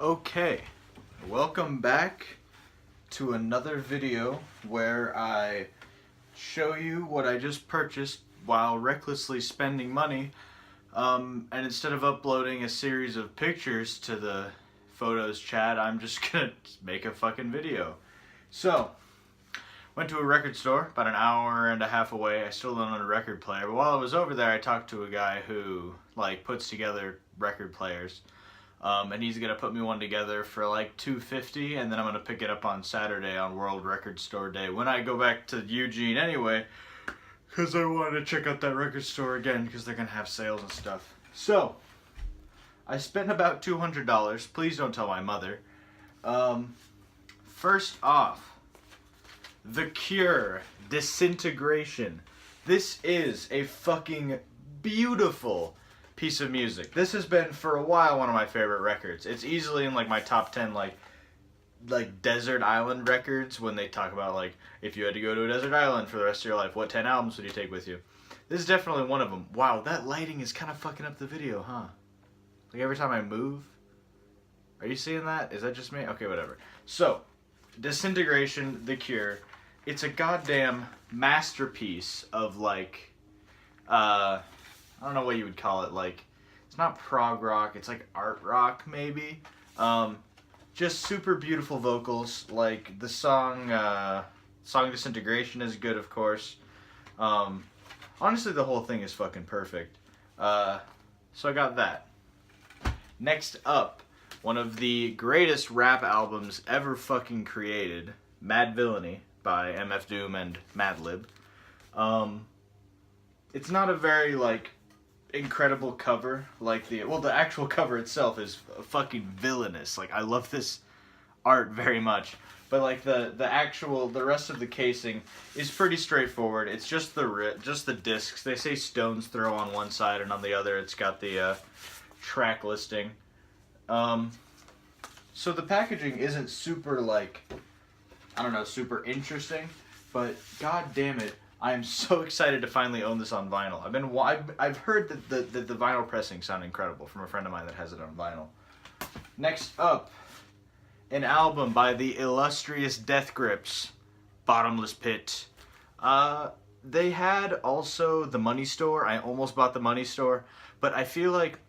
Okay, welcome back to another video where I show you what I just purchased while recklessly spending money, and instead of uploading a series of pictures to the photos chat, I'm just gonna make a fucking video. So, went to a record store about an hour and a half away. I still don't own a record player, but while I was over there I talked to a guy who puts together record players. And he's gonna put me one together for like $250, and then I'm gonna pick it up on Saturday on World Record Store Day when I go back to Eugene anyway, because I wanted to check out that record store again because they're gonna have sales and stuff. So I spent about $200. Please don't tell my mother. First off, The Cure, Disintegration. This is a fucking beautiful piece of music. This has been for a while one of my favorite records. It's easily in like my top 10 like desert island records, when they talk about like if you had to go to a desert island for the rest of your life, what 10 albums would you take with you? This is definitely one of them. Wow, that lighting is kind of fucking up the video, huh? Like every time I move. Are you seeing that? Is that just me? Okay, whatever. So, Disintegration, The Cure. It's a goddamn masterpiece of like I don't know what you would call it, like, it's not prog rock, it's like art rock, maybe. Just super beautiful vocals, like, the song Disintegration is good, of course. Honestly, the whole thing is fucking perfect. So I got that. Next up, one of the greatest rap albums ever fucking created, Mad Villainy, by MF Doom and Madlib. It's not a very, like, incredible cover, like the actual cover itself is fucking villainous. Like, I love this art very much, but like the rest of the casing is pretty straightforward. It's just the discs. They say Stones Throw on one side, and on the other it's got the track listing. So the packaging isn't super, like, I don't know, super interesting, but god damn it, I am so excited to finally own this on vinyl. I've heard that the vinyl pressings sound incredible from a friend of mine that has it on vinyl. Next up, an album by the illustrious Death Grips, Bottomless Pit. They had also The Money Store. I almost bought The Money Store, but I feel like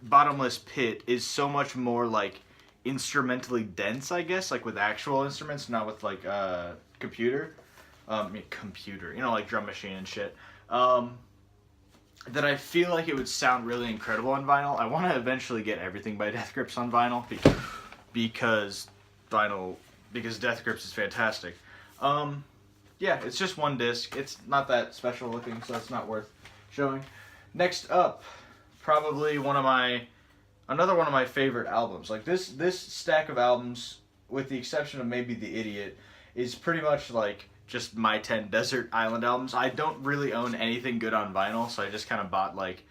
Bottomless Pit is so much more like instrumentally dense, I guess, like with actual instruments, not with like computer, you know, like drum machine and shit, that I feel like it would sound really incredible on vinyl. I want to eventually get everything by Death Grips on vinyl, because Death Grips is fantastic. Yeah, it's just one disc. It's not that special looking, so it's not worth showing. Next up, probably another one of my favorite albums. Like this stack of albums, with the exception of maybe The Idiot, is pretty much like just my 10 desert island albums. I don't really own anything good on vinyl, so I just kind of bought like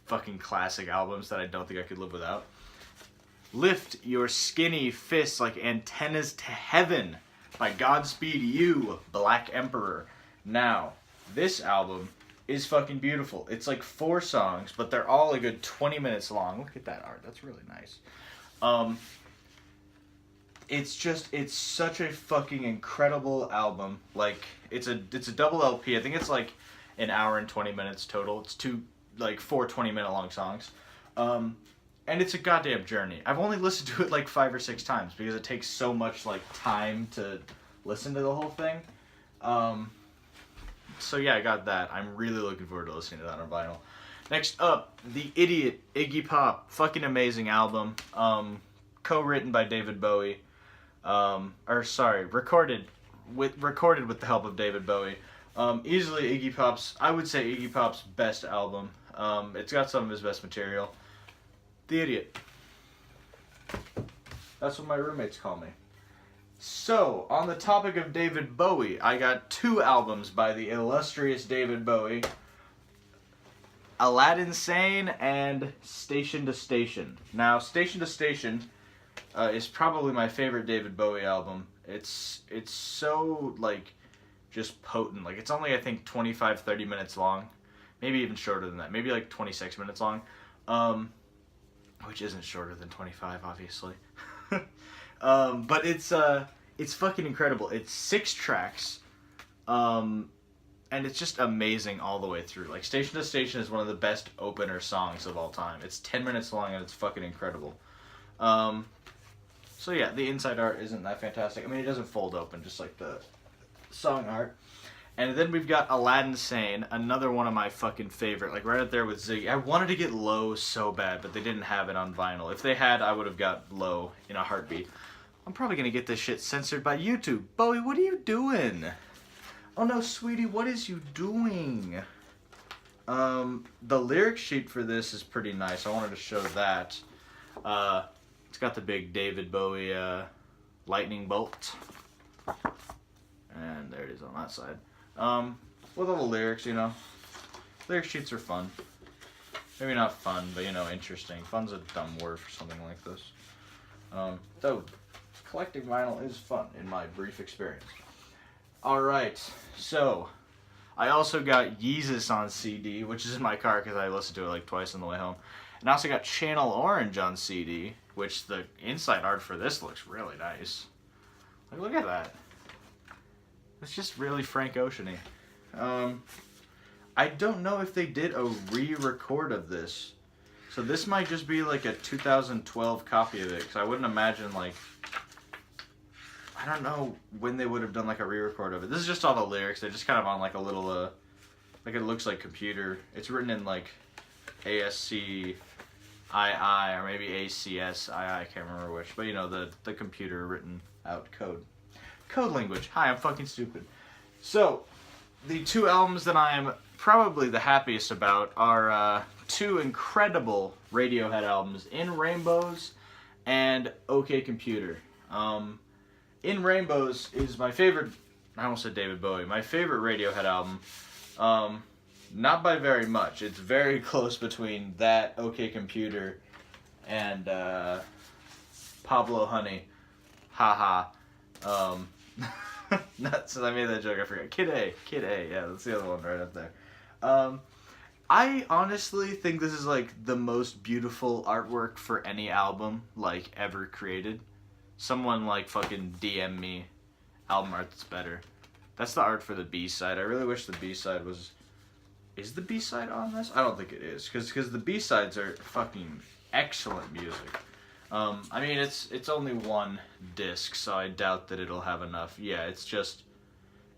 fucking classic albums that I don't think I could live without. Lift Your Skinny Fists Like Antennas to Heaven by Godspeed You, Black Emperor. Now, this album is fucking beautiful. It's like 4 songs, but they're all a good 20 minutes long. Look at that art. That's really nice. It's such a fucking incredible album. Like, it's a double LP. I think it's like an hour and 20 minutes total. It's 4 20-minute long songs. And it's a goddamn journey. I've only listened to it like 5 or 6 times because it takes so much like time to listen to the whole thing. So yeah, I got that. I'm really looking forward to listening to that on vinyl. Next up, The Idiot, Iggy Pop. Fucking amazing album. Co-written by David Bowie. Recorded with the help of David Bowie. Easily I would say Iggy Pop's best album. It's got some of his best material. The Idiot. That's what my roommates call me. So, on the topic of David Bowie, I got 2 albums by the illustrious David Bowie. Aladdin Sane and Station to Station. Now, Station to Station is probably my favorite David Bowie album. It's so, like, just potent. Like, it's only, I think, 25-30 minutes long. Maybe even shorter than that. Maybe, like, 26 minutes long. Which isn't shorter than 25, obviously. But it's fucking incredible. It's 6 tracks, and it's just amazing all the way through. Like, Station to Station is one of the best opener songs of all time. It's 10 minutes long and it's fucking incredible. So yeah, the inside art isn't that fantastic. I mean, it doesn't fold open, just like the song art. And then we've got Aladdin Sane, another one of my fucking favorite, like right up there with Ziggy. I wanted to get Low so bad, but they didn't have it on vinyl. If they had, I would have got Low in a heartbeat. I'm probably gonna get this shit censored by YouTube. Bowie, what are you doing? Oh no, sweetie, what is you doing? The lyric sheet for this is pretty nice. I wanted to show that. It's got the big David Bowie lightning bolt. And there it is on that side. With all the lyrics, you know. Lyric sheets are fun. Maybe not fun, but, you know, interesting. Fun's a dumb word for something like this. Though, collecting vinyl is fun, in my brief experience. Alright, so, I also got Yeezus on CD, which is in my car because I listened to it like twice on the way home. And I also got Channel Orange on CD, which the inside art for this looks really nice. Like, look at that. It's just really Frank Ocean-y. I don't know if they did a re-record of this. So this might just be like a 2012 copy of it, because I wouldn't imagine, like, I don't know when they would have done like a re-record of it. This is just all the lyrics. They're just kind of on like a little, like it looks like computer. It's written in like ASCII or maybe ACSII, I can't remember which. But you know, the computer written out code. Code language. Hi, I'm fucking stupid. So, the 2 albums that I am probably the happiest about are 2 incredible Radiohead albums, In Rainbows and OK Computer. In Rainbows is my favorite, I almost said David Bowie, my favorite Radiohead album. Not by very much. It's very close between that, OK Computer, and Pablo Honey. Haha. Nuts. I made that joke, I forgot. Kid A, yeah, that's the other one right up there. I honestly think this is like the most beautiful artwork for any album, like, ever created. Someone like fucking DM me album art that's better. That's the art for the B-side. I really wish the B-side was... Is the B-side on this? I don't think it is, because the B-sides are fucking excellent music. I mean, it's only 1 disc, so I doubt that it'll have enough. Yeah, it's just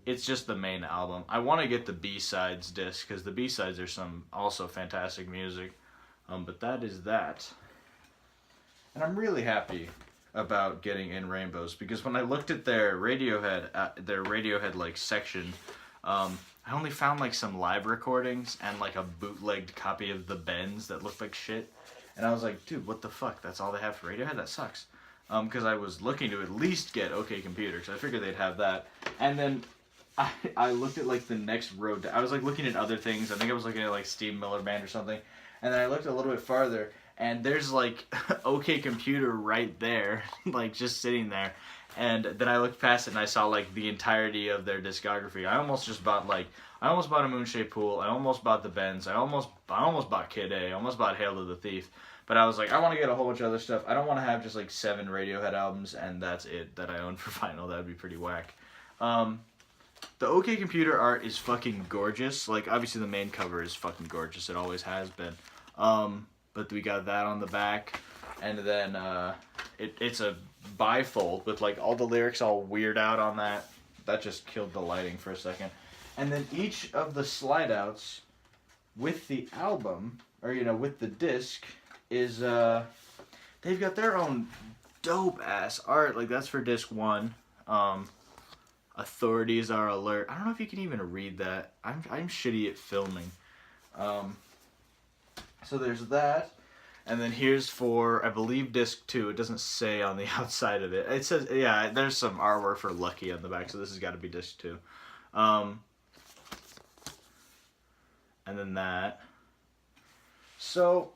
the main album. I want to get the B-sides disc, because the B-sides are some also fantastic music. But that is that. And I'm really happy about getting In Rainbows, because when I looked at their Radiohead like section, I only found like some live recordings and like a bootlegged copy of The Bends that looked like shit. And I was like, dude, what the fuck? That's all they have for Radiohead? That sucks. Because I was looking to at least get OK Computer, because I figured they'd have that. And then I looked at like the next road. I was like looking at other things. I think I was looking at like Steve Miller Band or something. And then I looked a little bit farther, and there's like OK Computer right there, like just sitting there. And then I looked past it and I saw like the entirety of their discography. I almost bought a Moonshaped Pool. I almost bought The Bends. I almost bought Kid A. I almost bought Hail to the Thief. But I was like, I want to get a whole bunch of other stuff. I don't want to have just like 7 Radiohead albums and that's it that I own for vinyl. That would be pretty whack. The OK Computer art is fucking gorgeous. Like, obviously the main cover is fucking gorgeous. It always has been. But we got that on the back. And then it's a bifold with like all the lyrics all weird out on that. That just killed the lighting for a second. And then each of the slide outs with the album, or you know, with the disc, is they've got their own dope ass art. Like, that's for disc 1. Authorities are alert. I don't know if you can even read that. I'm shitty at filming. So there's that. And then here's for, I believe, disc 2. It doesn't say on the outside of it. It says, yeah, there's some artwork for Lucky on the back, so this has got to be disc 2. And then that. So,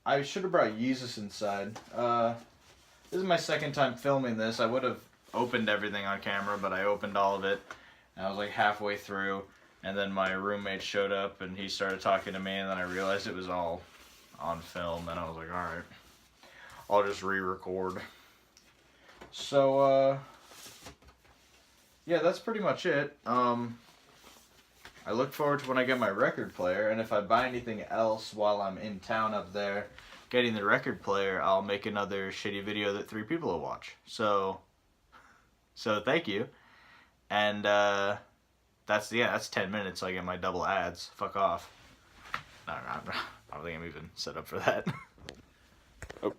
I should have brought Yeezus inside. This is my second time filming this. I would have opened everything on camera, but I opened all of it. And I was like halfway through, and then my roommate showed up, and he started talking to me, and then I realized it was all on film, and I was like, alright, I'll just re-record. So, yeah, that's pretty much it. I look forward to when I get my record player, and if I buy anything else while I'm in town up there getting the record player, I'll make another shitty video that 3 people will watch. So thank you. And that's 10 minutes so I get my double ads. Fuck off. I don't think I'm even set up for that. Oh,